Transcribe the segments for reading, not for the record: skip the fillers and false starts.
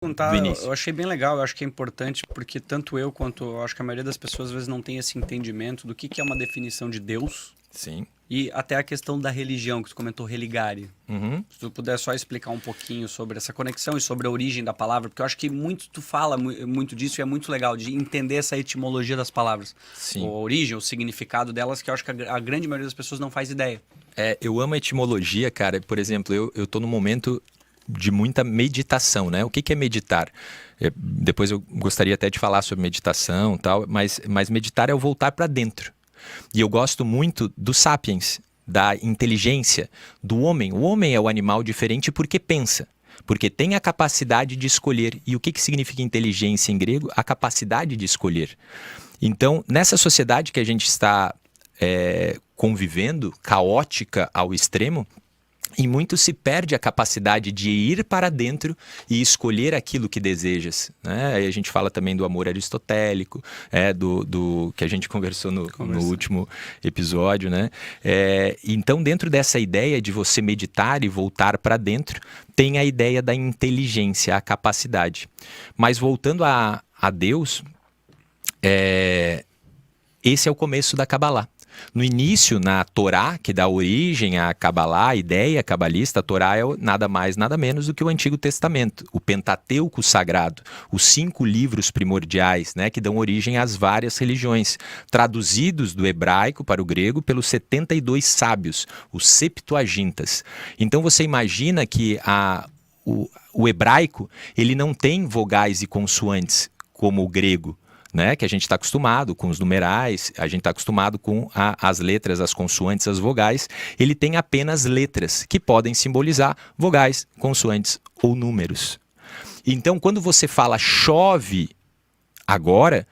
do Perguntar, eu início. achei bem legal, eu acho que é importante, porque tanto eu quanto eu acho que a maioria das pessoas às vezes não tem esse entendimento do que é uma definição de Deus Sim. e até a questão da religião, que tu comentou religare. Uhum. Se tu puder só explicar um pouquinho sobre essa conexão e sobre a origem da palavra, porque eu acho que muito tu fala muito disso e é muito legal de entender essa etimologia das palavras. A Sim. origem, o significado delas, que eu acho que a grande maioria das pessoas não faz ideia. Eu amo a etimologia, cara. Por exemplo, eu tô num momento de muita meditação, né? O que é meditar? Depois eu gostaria até de falar sobre meditação e tal, mas meditar é o voltar para dentro. E eu gosto muito do sapiens, da inteligência, do homem. O homem é o animal diferente porque pensa, porque tem a capacidade de escolher. E o que significa inteligência em grego? A capacidade de escolher. Então, nessa sociedade que a gente está convivendo, caótica ao extremo, e muito se perde a capacidade de ir para dentro e escolher aquilo que desejas, né? Aí a gente fala também do amor aristotélico, do que a gente conversou no último episódio, né? Então, dentro dessa ideia de você meditar e voltar para dentro, tem a ideia da inteligência, a capacidade. Mas voltando a Deus, esse é o começo da Kabbalah. No início, na Torá, que dá origem à Kabbalah, a ideia cabalista, a Torá é nada mais, nada menos do que o Antigo Testamento, o Pentateuco sagrado, os 5 livros primordiais, né, que dão origem às várias religiões, traduzidos do hebraico para o grego pelos 72 sábios, os Septuagintas. Então você imagina que o hebraico ele não tem vogais e consoantes como o grego, né, que a gente está acostumado com os numerais, a gente está acostumado com as letras, as consoantes, as vogais. Ele tem apenas letras que podem simbolizar vogais, consoantes ou números. Então, quando você fala chove agora,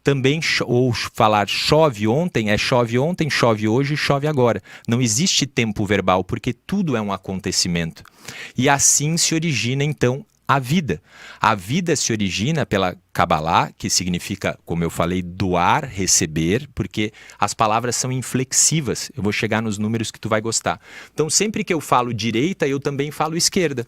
também, ou falar chove ontem, chove ontem, chove hoje, chove agora. Não existe tempo verbal, porque tudo é um acontecimento. E assim se origina, então, a vida. A vida se origina pela Kabbalah, que significa, como eu falei, doar, receber, porque as palavras são inflexivas. Eu vou chegar nos números que tu vai gostar. Então, sempre que eu falo direita, eu também falo esquerda.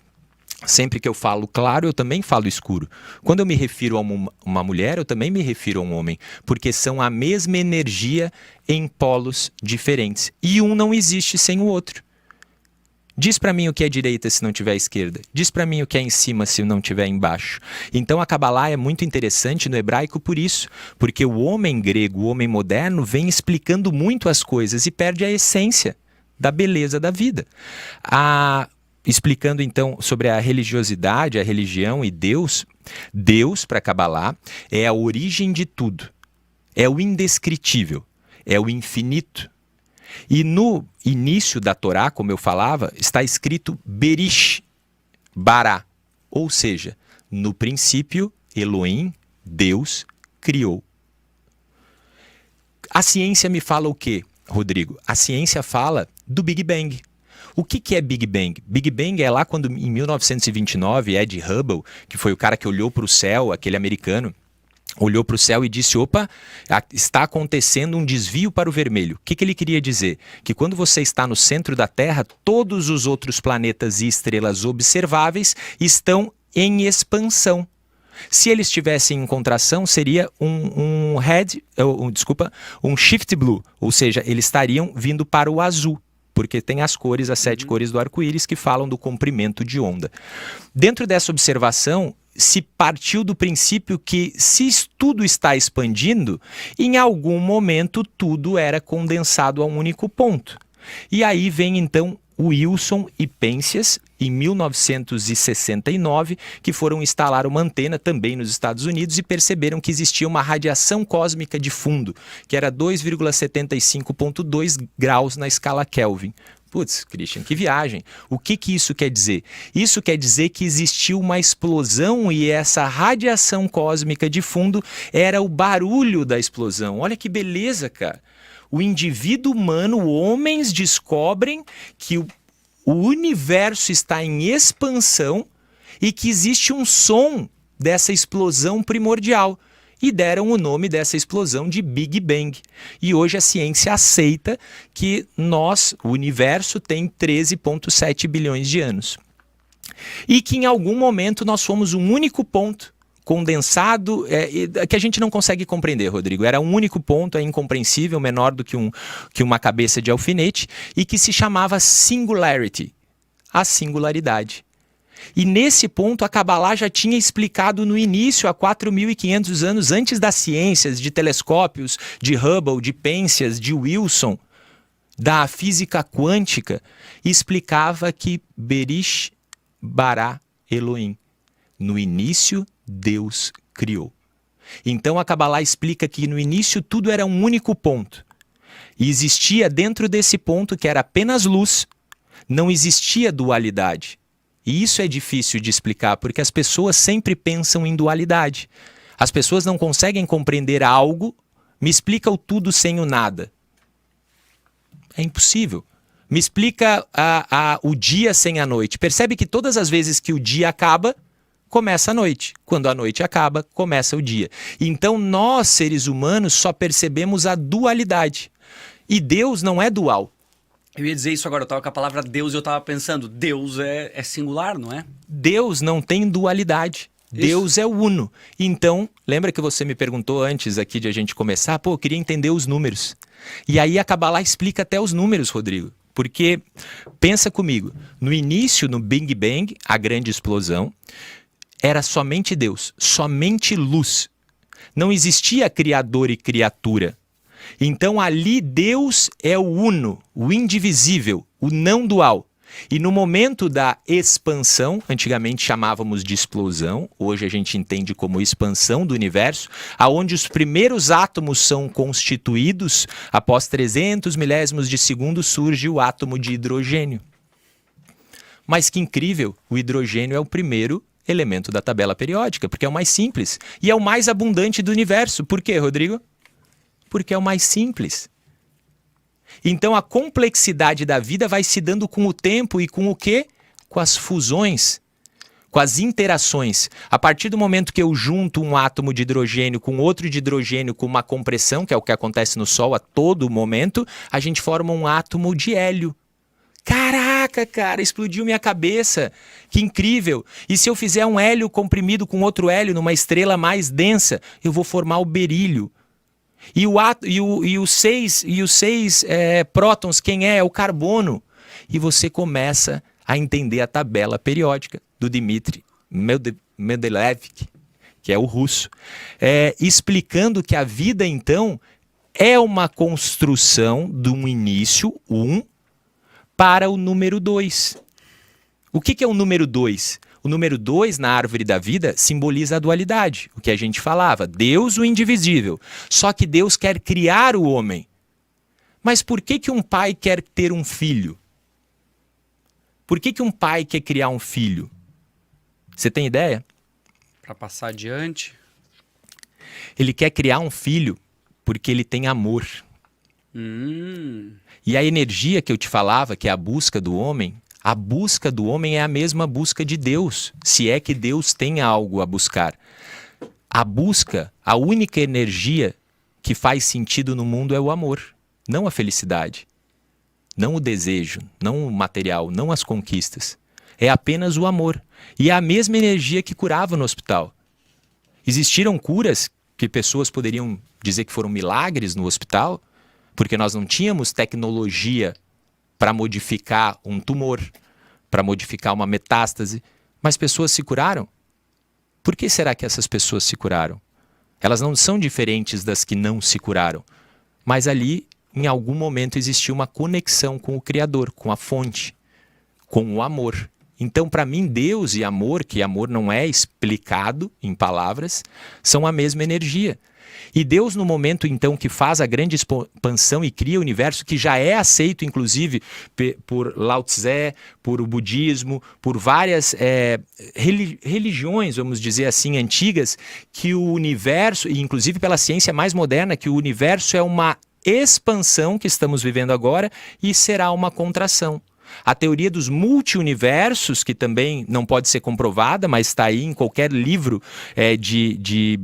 Sempre que eu falo claro, eu também falo escuro. Quando eu me refiro a uma mulher, eu também me refiro a um homem, porque são a mesma energia em polos diferentes. E um não existe sem o outro. Diz para mim o que é direita se não tiver esquerda. Diz para mim o que é em cima se não tiver embaixo. Então a Kabbalah é muito interessante no hebraico por isso, porque o homem grego, o homem moderno, vem explicando muito as coisas e perde a essência da beleza da vida. Explicando então sobre a religiosidade, a religião e Deus, Deus para Kabbalah é a origem de tudo, é o indescritível, é o infinito. E no início da Torá, como eu falava, está escrito Berish, Bará, ou seja, no princípio, Elohim, Deus, criou. A ciência me fala o quê, Rodrigo? A ciência fala do Big Bang. O que é Big Bang? Big Bang é lá quando, em 1929, Ed Hubble, que foi o cara que olhou para o céu, aquele americano, olhou para o céu e disse, opa, está acontecendo um desvio para o vermelho. O que ele queria dizer? Que quando você está no centro da Terra, todos os outros planetas e estrelas observáveis estão em expansão. Se eles estivessem em contração, seria um shift blue, ou seja, eles estariam vindo para o azul, porque tem as cores, as 7 cores do arco-íris que falam do comprimento de onda. Dentro dessa observação, se partiu do princípio que se tudo está expandindo, em algum momento tudo era condensado a um único ponto. E aí vem então Wilson e Penzias, em 1969, que foram instalar uma antena também nos Estados Unidos e perceberam que existia uma radiação cósmica de fundo, que era 2,75.2 graus na escala Kelvin. Putz, Christian, que viagem. O que isso quer dizer? Isso quer dizer que existiu uma explosão e essa radiação cósmica de fundo era o barulho da explosão. Olha que beleza, cara. O indivíduo humano, homens descobrem que o universo está em expansão e que existe um som dessa explosão primordial. E deram o nome dessa explosão de Big Bang. E hoje a ciência aceita que o universo tem 13,7 bilhões de anos. E que em algum momento nós fomos um único ponto condensado, que a gente não consegue compreender, Rodrigo. Era um único ponto, é incompreensível, menor do que uma cabeça de alfinete, e que se chamava singularity, a singularidade. E nesse ponto a Kabbalah já tinha explicado no início, há 4.500 anos, antes das ciências, de telescópios, de Hubble, de Penzias, de Wilson, da física quântica, explicava que Berish bara Elohim. No início, Deus criou. Então a Kabbalah explica que no início tudo era um único ponto. E existia dentro desse ponto, que era apenas luz, não existia dualidade. E isso é difícil de explicar, porque as pessoas sempre pensam em dualidade. As pessoas não conseguem compreender algo, me explica o tudo sem o nada. É impossível. Me explica o dia sem a noite. Percebe que todas as vezes que o dia acaba, começa a noite. Quando a noite acaba, começa o dia. Então nós, seres humanos, só percebemos a dualidade. E Deus não é dual. Eu ia dizer isso agora, eu estava com a palavra Deus e eu estava pensando, Deus é singular, não é? Deus não tem dualidade. Deus é o uno. Então, lembra que você me perguntou antes aqui de a gente começar? Pô, eu queria entender os números. E aí a Kabbalah explica até os números, Rodrigo. Porque, pensa comigo, no início, no Big Bang, a grande explosão, era somente Deus, somente luz. Não existia criador e criatura. Então ali Deus é o uno, o indivisível, o não dual. E no momento da expansão, antigamente chamávamos de explosão, hoje a gente entende como expansão do universo, aonde os primeiros átomos são constituídos, após 300 milésimos de segundo surge o átomo de hidrogênio. Mas que incrível, o hidrogênio é o primeiro elemento da tabela periódica, porque é o mais simples e é o mais abundante do universo. Por quê, Rodrigo? Porque é o mais simples. Então a complexidade da vida vai se dando com o tempo e com o quê? Com as fusões, com as interações. A partir do momento que eu junto um átomo de hidrogênio com outro de hidrogênio com uma compressão, que é o que acontece no Sol a todo momento, a gente forma um átomo de hélio. Caraca, cara, explodiu minha cabeça. Que incrível. E se eu fizer um hélio comprimido com outro hélio numa estrela mais densa, eu vou formar o berílio. E os seis prótons, quem é? É o carbono. E você começa a entender a tabela periódica do Dmitry Mendeleev, que é o russo, explicando que a vida, então, é uma construção de um início, 1, para o número 2. O que é o número 2? O número 2 na árvore da vida simboliza a dualidade, o que a gente falava, Deus o indivisível. Só que Deus quer criar o homem. Mas por que um pai quer ter um filho? Por que um pai quer criar um filho? Você tem ideia? Para passar adiante. Ele quer criar um filho porque ele tem amor. E a energia que eu te falava, que é a busca do homem é a mesma busca de Deus, se é que Deus tem algo a buscar. A busca, a única energia que faz sentido no mundo é o amor, não a felicidade, não o desejo, não o material, não as conquistas. É apenas o amor. E é a mesma energia que curava no hospital. Existiram curas que pessoas poderiam dizer que foram milagres no hospital, porque nós não tínhamos tecnologia para modificar um tumor, para modificar uma metástase, mas pessoas se curaram. Por que será que essas pessoas se curaram? Elas não são diferentes das que não se curaram, mas ali, em algum momento, existiu uma conexão com o Criador, com a fonte, com o amor. Então, para mim, Deus e amor, que amor não é explicado em palavras, são a mesma energia. E Deus, no momento, então, que faz a grande expansão e cria o universo, que já é aceito, inclusive, por Lao Tse, por o budismo, por várias religiões, vamos dizer assim, antigas, que o universo, e inclusive pela ciência mais moderna, que o universo é uma expansão que estamos vivendo agora e será uma contração. A teoria dos multiuniversos, que também não pode ser comprovada, mas está aí em qualquer livro de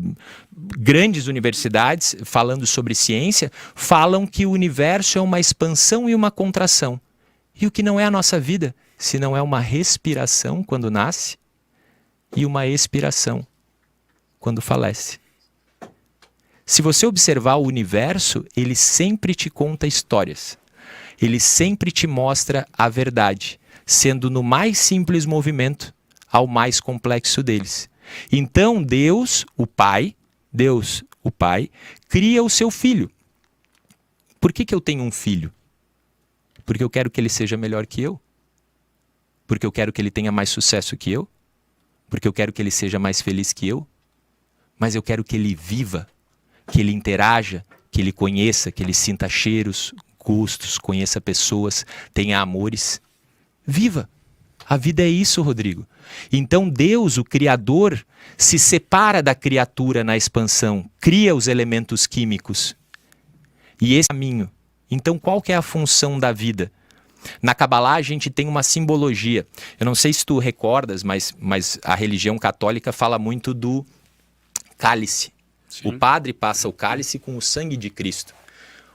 grandes universidades falando sobre ciência, falam que o universo é uma expansão e uma contração. E o que não é a nossa vida? se não é uma respiração quando nasce e uma expiração quando falece? Se você observar o universo, ele sempre te conta histórias. Ele sempre te mostra a verdade, sendo no mais simples movimento ao mais complexo deles. Então Deus, o Pai, cria o seu filho. Por que eu tenho um filho? Porque eu quero que ele seja melhor que eu? Porque eu quero que ele tenha mais sucesso que eu? Porque eu quero que ele seja mais feliz que eu? Mas eu quero que ele viva, que ele interaja, que ele conheça, que ele sinta cheiros, gostos, conheça pessoas, tenha amores. Viva! A vida é isso, Rodrigo. Então Deus, o Criador, se separa da criatura na expansão, cria os elementos químicos. E esse é o caminho. Então qual que é a função da vida? Na Kabbalah a gente tem uma simbologia. Eu não sei se tu recordas, mas a religião católica fala muito do cálice. Sim. O padre passa o cálice com o sangue de Cristo.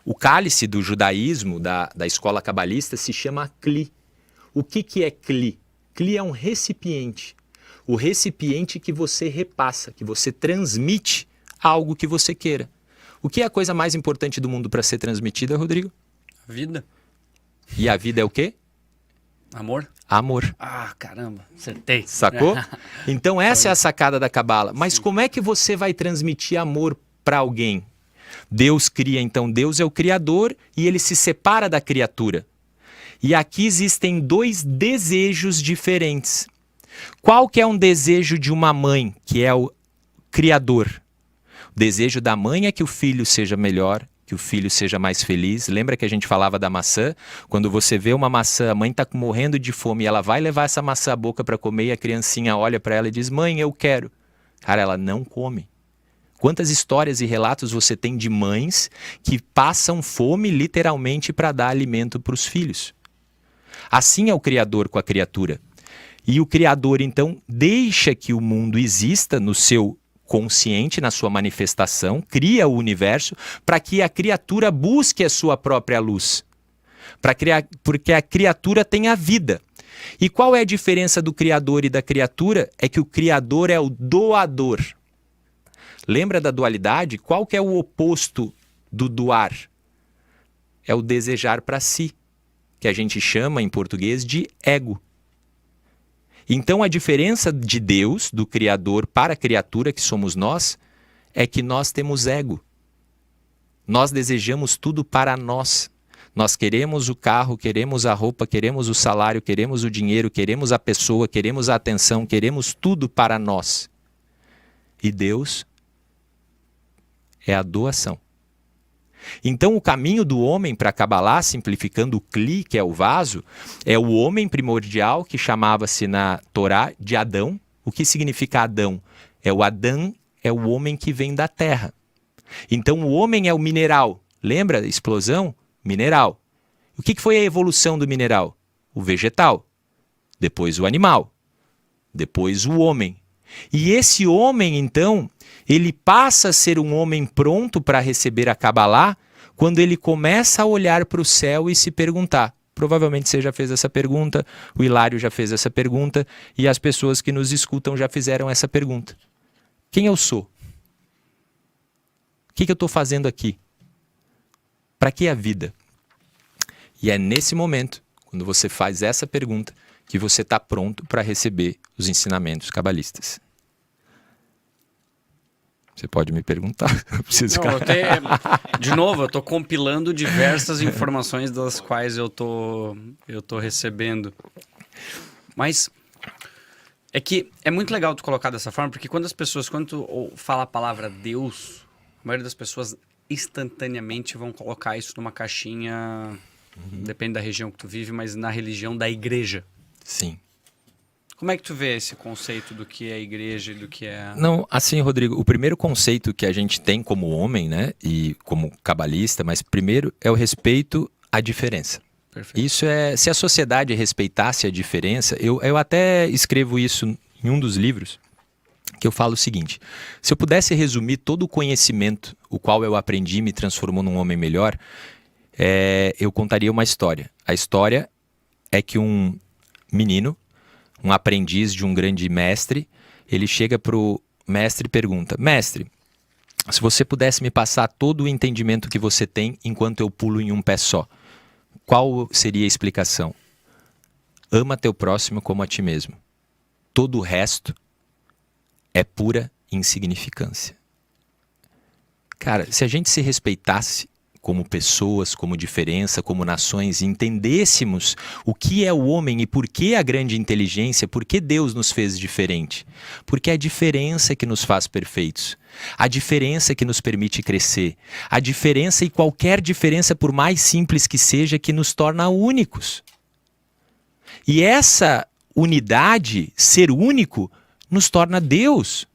O cálice do judaísmo, da escola cabalista, se chama Kli. O que é Kli? Kli é um recipiente. O recipiente que você repassa, que você transmite algo que você queira. O que é a coisa mais importante do mundo para ser transmitida, Rodrigo? A vida. E a vida é o quê? Amor. Amor. Ah, caramba, acertei. Sacou? Então essa é a sacada da Kabbalah. Mas sim, como é que você vai transmitir amor para alguém? Deus cria, então Deus é o Criador e ele se separa da criatura. E aqui existem dois desejos diferentes. Qual que é um desejo de uma mãe, que é o Criador? O desejo da mãe é que o filho seja melhor, que o filho seja mais feliz. Lembra que a gente falava da maçã? Quando você vê uma maçã, a mãe está morrendo de fome e ela vai levar essa maçã à boca para comer e a criancinha olha para ela e diz, mãe, eu quero. Cara, ela não come. Quantas histórias e relatos você tem de mães que passam fome literalmente para dar alimento para os filhos? Assim é o Criador com a criatura. E o Criador, então, deixa que o mundo exista no seu consciente, na sua manifestação, cria o universo para que a criatura busque a sua própria luz. Porque a criatura tem a vida. E qual é a diferença do Criador e da criatura? É que o Criador é o doador. Lembra da dualidade? Qual que é o oposto do doar? É o desejar para si, que a gente chama em português de ego. Então a diferença de Deus, do Criador para a criatura, que somos nós, é que nós temos ego. Nós desejamos tudo para nós. Nós queremos o carro, queremos a roupa, queremos o salário, queremos o dinheiro, queremos a pessoa, queremos a atenção, queremos tudo para nós. E Deus é a doação. Então o caminho do homem para a Kabbalah, simplificando o Kli, que é o vaso, é o homem primordial, que chamava-se na Torá de Adão. O que significa Adão? O Adão é o homem que vem da terra. Então o homem é o mineral. Lembra? Explosão? Mineral. O que foi a evolução do mineral? O vegetal. Depois o animal. Depois o homem. E esse homem, então, ele passa a ser um homem pronto para receber a Kabbalah quando ele começa a olhar para o céu e se perguntar. Provavelmente você já fez essa pergunta, o Hilário já fez essa pergunta e as pessoas que nos escutam já fizeram essa pergunta. Quem eu sou? O que eu estou fazendo aqui? Para que a vida? E é nesse momento, quando você faz essa pergunta, que você está pronto para receber os ensinamentos cabalistas. Você pode me perguntar. De novo, eu estou compilando diversas informações das quais eu tô recebendo. Mas é que é muito legal tu colocar dessa forma, porque quando tu fala a palavra Deus, a maioria das pessoas instantaneamente vão colocar isso numa caixinha, depende da região que tu vive, mas na religião da igreja. Sim. Como é que tu vê esse conceito do que é igreja e do que é... Não, assim, Rodrigo, o primeiro conceito que a gente tem como homem, né, e como cabalista, mas primeiro é o respeito à diferença. Perfeito. Isso é, se a sociedade respeitasse a diferença, eu até escrevo isso em um dos livros, que eu falo o seguinte: se eu pudesse resumir todo o conhecimento, o qual eu aprendi e me transformou num homem melhor, eu contaria uma história. A história é que um menino, um aprendiz de um grande mestre. Ele chega pro mestre e pergunta: mestre, se você pudesse me passar todo o entendimento que você tem enquanto eu pulo em um pé só, qual seria a explicação? Ama teu próximo como a ti mesmo. Todo o resto é pura insignificância. Cara, se a gente se respeitasse como pessoas, como diferença, como nações, e entendêssemos o que é o homem e por que a grande inteligência, por que Deus nos fez diferente. Porque é a diferença que nos faz perfeitos. A diferença que nos permite crescer. A diferença, e qualquer diferença, por mais simples que seja, que nos torna únicos. E essa unidade, ser único, nos torna Deus.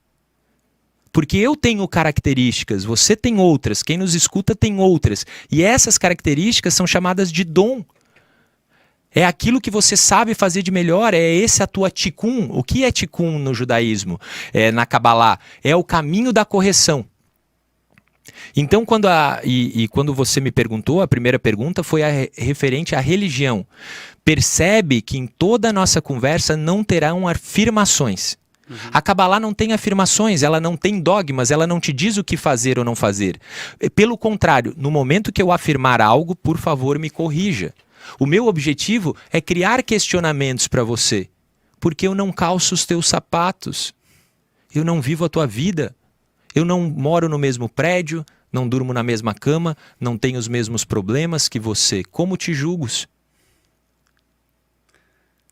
Porque eu tenho características, você tem outras, quem nos escuta tem outras. E essas características são chamadas de dom. É aquilo que você sabe fazer de melhor, é esse a tua tikkun. O que é tikkun no judaísmo? Na Kabbalah? É o caminho da correção. Então, quando você me perguntou, a primeira pergunta foi referente à religião. Percebe que em toda a nossa conversa não terão afirmações. A Kabbalah não tem afirmações, ela não tem dogmas, ela não te diz o que fazer ou não fazer. Pelo contrário, no momento que eu afirmar algo, por favor, me corrija. O meu objetivo é criar questionamentos para você, porque eu não calço os teus sapatos, eu não vivo a tua vida, eu não moro no mesmo prédio, não durmo na mesma cama, não tenho os mesmos problemas que você. Como te julgo?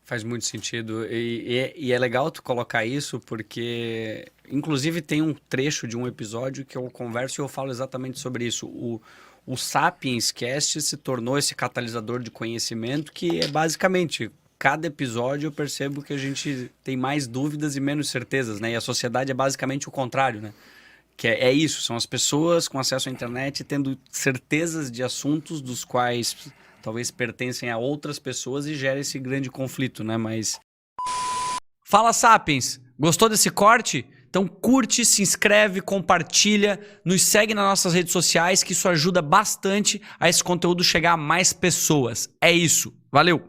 Faz muito sentido. E é legal tu colocar isso porque, inclusive, tem um trecho de um episódio que eu converso e eu falo exatamente sobre isso. O Sapiens Cast se tornou esse catalisador de conhecimento que é basicamente, cada episódio eu percebo que a gente tem mais dúvidas e menos certezas, né? E a sociedade é basicamente o contrário, né? Que é isso, são as pessoas com acesso à internet tendo certezas de assuntos dos quais talvez pertencem a outras pessoas e gera esse grande conflito, né? Mas... Fala, Sapiens! Gostou desse corte? Então curte, se inscreve, compartilha, nos segue nas nossas redes sociais, que isso ajuda bastante a esse conteúdo chegar a mais pessoas. É isso. Valeu!